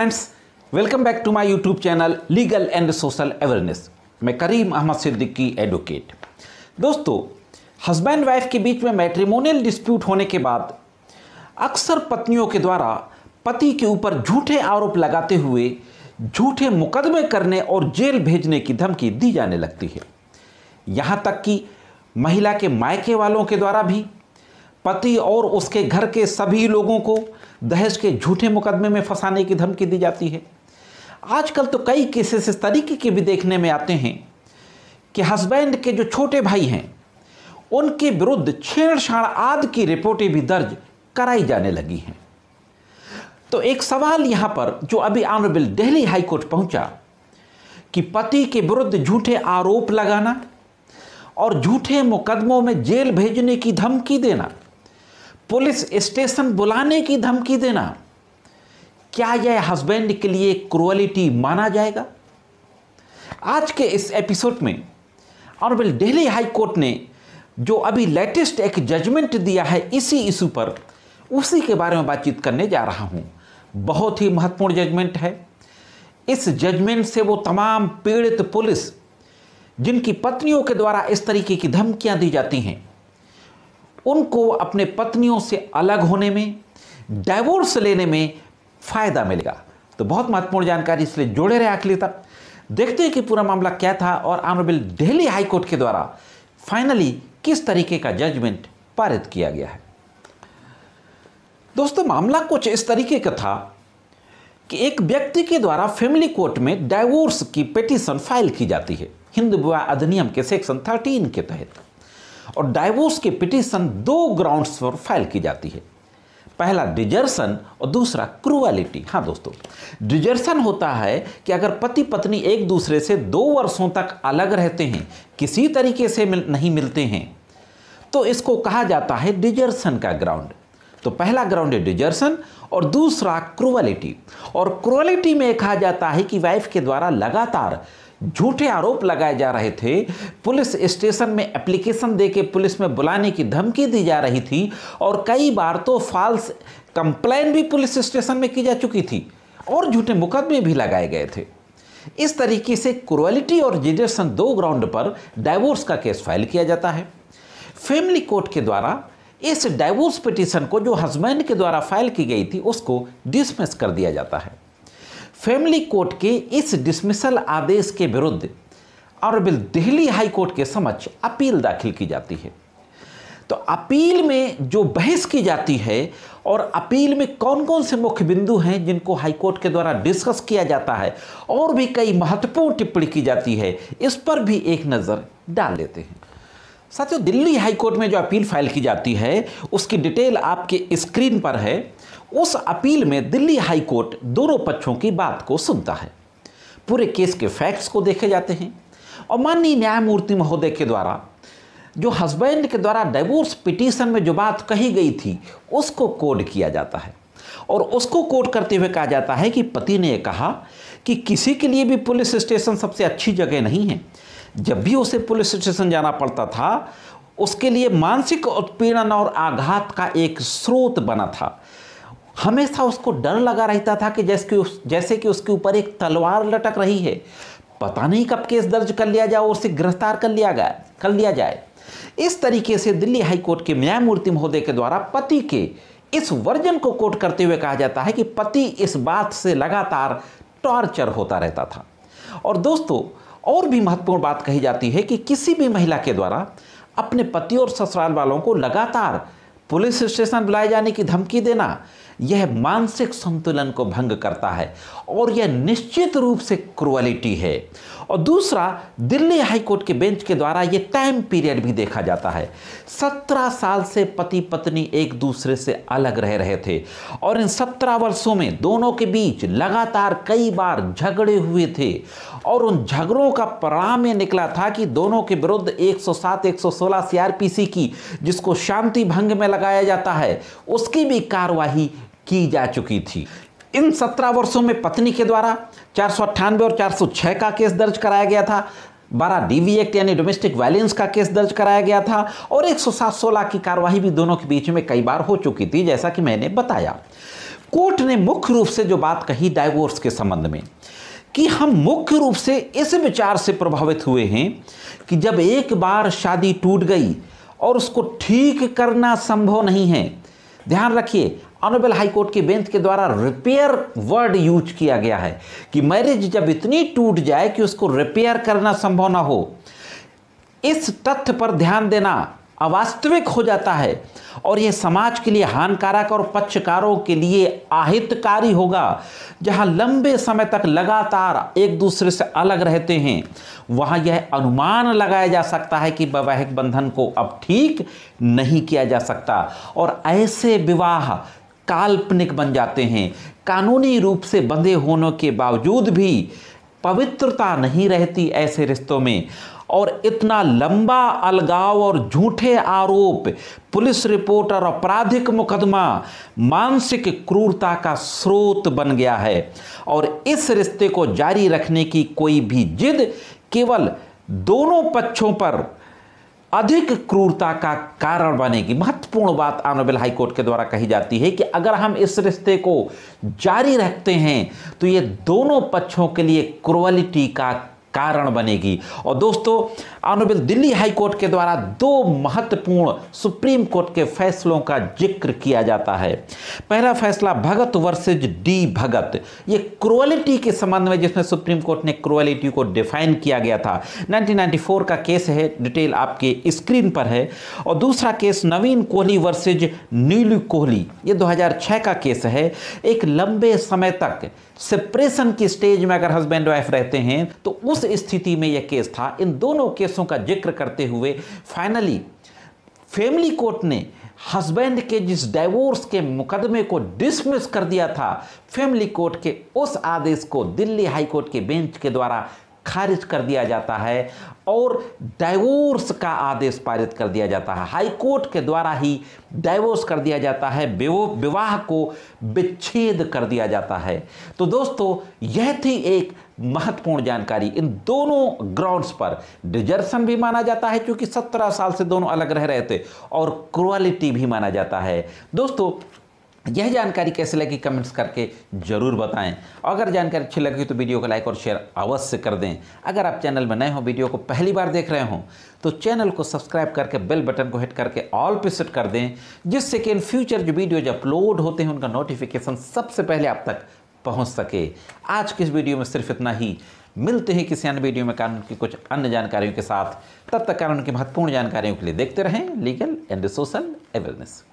Friends, welcome back to my YouTube channel legal and social awareness. मैं Karim Ahmed Siddiqui advocate. दोस्तों, husband wife के बीच में मैट्रिमोनियल डिस्प्यूट होने के बाद अक्सर पत्नियों के द्वारा पति के ऊपर झूठे आरोप लगाते हुए झूठे मुकदमे करने और जेल भेजने की धमकी दी जाने लगती है। यहाँ तक कि महिला के मायके वालों के द्वारा भी पति और उसके घर के सभी लोगों को दहेज के झूठे मुकदमे में फंसाने की धमकी दी जाती है। आजकल तो कई केसेस इस तरीके के भी देखने में आते हैं कि हस्बैंड के जो छोटे भाई हैं उनके विरुद्ध छेड़छाड़ आदि की रिपोर्टें भी दर्ज कराई जाने लगी हैं। तो एक सवाल यहाँ पर जो अभी ऑनरेबल दिल्ली हाई कोर्ट पहुंचा कि पति के विरुद्ध झूठे आरोप लगाना और झूठे मुकदमों में जेल भेजने की धमकी देना, पुलिस स्टेशन बुलाने की धमकी देना, क्या यह हस्बैंड के लिए क्रूअलिटी माना जाएगा? आज के इस एपिसोड में ऑनरेबल दिल्ली हाई कोर्ट ने जो अभी लेटेस्ट एक जजमेंट दिया है इसी इशू पर, उसी के बारे में बातचीत करने जा रहा हूं। बहुत ही महत्वपूर्ण जजमेंट है। इस जजमेंट से वो तमाम पीड़ित पुलिस जिनकी पत्नियों के द्वारा इस तरीके की धमकियां दी जाती हैं, उनको अपने पत्नियों से अलग होने में, डाइवोर्स लेने में फ़ायदा मिलेगा। तो बहुत महत्वपूर्ण जानकारी, इसलिए जुड़े रहे आखिरी तक। देखते हैं कि पूरा मामला क्या था और ऑनरेबल दिल्ली हाई कोर्ट के द्वारा फाइनली किस तरीके का जजमेंट पारित किया गया है। दोस्तों, मामला कुछ इस तरीके का था कि एक व्यक्ति के द्वारा फैमिली कोर्ट में डाइवोर्स की पिटीशन फाइल की जाती है हिंदू विवाह अधिनियम के सेक्शन 13 के तहत। और डाइवोर्स की पिटीशन दो ग्राउंड्स पर फाइल की जाती है। पहला डिजर्सन और दूसरा क्रूअलिटी। हाँ दोस्तों, डिजर्सन होता है कि अगर पति पत्नी एक दूसरे से 2 वर्षों तक अलग रहते हैं, किसी तरीके से नहीं मिलते हैं, तो इसको कहा जाता है डिजर्सन का ग्राउंड। तो पहला ग्राउंड है डिजर्सन और दूसरा क्रूअलिटी। और क्रूअलिटी में कहा जाता है कि वाइफ के द्वारा लगातार झूठे आरोप लगाए जा रहे थे, पुलिस स्टेशन में एप्लीकेशन देके पुलिस में बुलाने की धमकी दी जा रही थी और कई बार तो फॉल्स कंप्लेन भी पुलिस स्टेशन में की जा चुकी थी और झूठे मुकदमे भी लगाए गए थे। इस तरीके से क्रूअलिटी और डिजर्सन 2 ग्राउंड पर डाइवोर्स का केस फाइल किया जाता है। फैमिली कोर्ट के द्वारा इस डाइवोर्स पिटीशन को जो हस्बैंड के द्वारा फाइल की गई थी उसको डिसमिस कर दिया जाता है। फैमिली कोर्ट के इस डिसमिसल आदेश के विरुद्ध ऑनरेबल दिल्ली हाई कोर्ट के समक्ष अपील दाखिल की जाती है। तो अपील में जो बहस की जाती है और अपील में कौन कौन से मुख्य बिंदु हैं जिनको हाई कोर्ट के द्वारा डिस्कस किया जाता है और भी कई महत्वपूर्ण टिप्पणी की जाती है, इस पर भी एक नज़र डाल लेते हैं। साथियों, दिल्ली हाई कोर्ट में जो अपील फाइल की जाती है उसकी डिटेल आपके स्क्रीन पर है। उस अपील में दिल्ली हाई कोर्ट दोनों पक्षों की बात को सुनता है, पूरे केस के फैक्ट्स को देखे जाते हैं और माननीय न्यायमूर्ति महोदय के द्वारा जो हस्बैंड के द्वारा डाइवोर्स पिटीशन में जो बात कही गई थी उसको कोड किया जाता है। और उसको कोड करते हुए कहा जाता है कि पति ने कहा कि किसी के लिए भी पुलिस स्टेशन सबसे अच्छी जगह नहीं है। जब भी उसे पुलिस स्टेशन जाना पड़ता था उसके लिए मानसिक उत्पीड़न और आघात का एक स्रोत बना था। हमेशा उसको डर लगा रहता था कि जैसे कि उसके ऊपर एक तलवार लटक रही है, पता नहीं कब केस दर्ज कर लिया जाए और उसे गिरफ्तार कर लिया जाए। इस तरीके से दिल्ली हाई कोर्ट के न्यायमूर्ति महोदय के द्वारा पति के इस वर्जन को कोट करते हुए कहा जाता है कि पति इस बात से लगातार टॉर्चर होता रहता था। और दोस्तों, और भी महत्वपूर्ण बात कही जाती है कि किसी भी महिला के द्वारा अपने पति और ससुराल वालों को लगातार पुलिस स्टेशन बुलाए जाने की धमकी देना, यह मानसिक संतुलन को भंग करता है और यह निश्चित रूप से क्रूअलिटी है। और दूसरा, दिल्ली हाई कोर्ट के बेंच के द्वारा यह टाइम पीरियड भी देखा जाता है। 17 साल से पति पत्नी एक दूसरे से अलग रह रहे थे और इन 17 वर्षों में दोनों के बीच लगातार कई बार झगड़े हुए थे और उन झगड़ों का परिणाम ये निकला था कि दोनों के विरुद्ध 107, 116 सीआरपीसी की, जिसको शांति भंग में लगाया जाता है, उसकी भी कार्यवाही की जा चुकी थी। इन 17 वर्षों में पत्नी के द्वारा 498 और 406 का केस दर्ज कराया गया था, 12 डीवी एक्ट यानी डोमेस्टिक वायलेंस का केस दर्ज कराया गया था और 107-16 की कार्यवाही भी दोनों के बीच में कई बार हो चुकी थी, जैसा कि मैंने बताया। कोर्ट ने मुख्य रूप से जो बात कही डाइवोर्स के संबंध में, कि हम मुख्य रूप से इस विचार से प्रभावित हुए हैं कि जब एक बार शादी टूट गई और उसको ठीक करना संभव नहीं है, ध्यान रखिए ऑनरेबल हाई कोर्ट के बेंच के द्वारा रिपेयर वर्ड यूज किया गया है कि मैरिज जब इतनी टूट जाए कि उसको रिपेयर करना संभव ना हो, इस तथ्य पर ध्यान देना अवास्तविक हो जाता है और यह समाज के लिए हानिकारक और पक्षकारों के लिए अहितकारी होगा। जहां लंबे समय तक लगातार एक दूसरे से अलग रहते हैं, वहां यह अनुमान लगाया जा सकता है कि वैवाहिक बंधन को अब ठीक नहीं किया जा सकता और ऐसे विवाह काल्पनिक बन जाते हैं। कानूनी रूप से बंधे होने के बावजूद भी पवित्रता नहीं रहती ऐसे रिश्तों में, और इतना लंबा अलगाव और झूठे आरोप, पुलिस रिपोर्ट और आपराधिक मुकदमा मानसिक क्रूरता का स्रोत बन गया है और इस रिश्ते को जारी रखने की कोई भी जिद केवल दोनों पक्षों पर अधिक क्रूरता का कारण बनेगी। महत्वपूर्ण बात ऑनरेबल हाई कोर्ट के द्वारा कही जाती है कि अगर हम इस रिश्ते को जारी रखते हैं तो ये दोनों पक्षों के लिए क्रूरलिटी का कारण बनेगी। और दोस्तों, ऑनरेबल दिल्ली हाई कोर्ट के द्वारा दो महत्वपूर्ण सुप्रीम कोर्ट के फैसलों का जिक्र किया जाता है। पहला फैसला भगत वर्सेज डी भगत, ये क्रूरलिटी के संबंध में, जिसमें सुप्रीम कोर्ट ने क्रूरलिटी को डिफाइन किया गया था। 1994 का केस है, डिटेल आपके स्क्रीन पर है। और दूसरा केस नवीन कोहली वर्सेज नीलू कोहली, ये 2006 का केस है। एक लंबे समय तक सेपरेशन की स्टेज में अगर हस्बैंड वाइफ रहते हैं तो उस स्थिति में यह केस था। इन दोनों केसों का जिक्र करते हुए फाइनली फैमिली कोर्ट ने हस्बैंड के जिस डाइवोर्स के मुकदमे को डिसमिस कर दिया था, फैमिली कोर्ट के उस आदेश को दिल्ली हाई कोर्ट के बेंच के द्वारा खारिज कर दिया जाता है और डाइवोर्स का आदेश पारित कर दिया जाता है। हाई कोर्ट के द्वारा ही डाइवोर्स कर दिया जाता है, विवाह को विच्छेद कर दिया जाता है। तो दोस्तों, यह थी एक महत्वपूर्ण जानकारी। इन दोनों ग्राउंड्स पर डिजर्सन भी माना जाता है क्योंकि 17 साल से दोनों अलग रह रहे थे, और क्रूरलिटी भी माना जाता है। दोस्तों, यह जानकारी कैसे लगी कमेंट्स करके जरूर बताएं। अगर जानकारी अच्छी लगी तो वीडियो को लाइक और शेयर अवश्य कर दें। अगर आप चैनल में नए हो, वीडियो को पहली बार देख रहे हो, तो चैनल को सब्सक्राइब करके बेल बटन को हिट करके ऑल पे सेट कर दें, जिससे कि इन फ्यूचर जो वीडियोज अपलोड होते हैं उनका नोटिफिकेशन सबसे पहले आप तक पहुँच सके। आज की इस वीडियो में सिर्फ इतना ही। मिलते हैं किसी अन्य वीडियो में कानून की कुछ अन्य जानकारियों के साथ। तब तक कानून की महत्वपूर्ण जानकारियों के लिए देखते रहें लीगल एंड सोशल अवेयरनेस।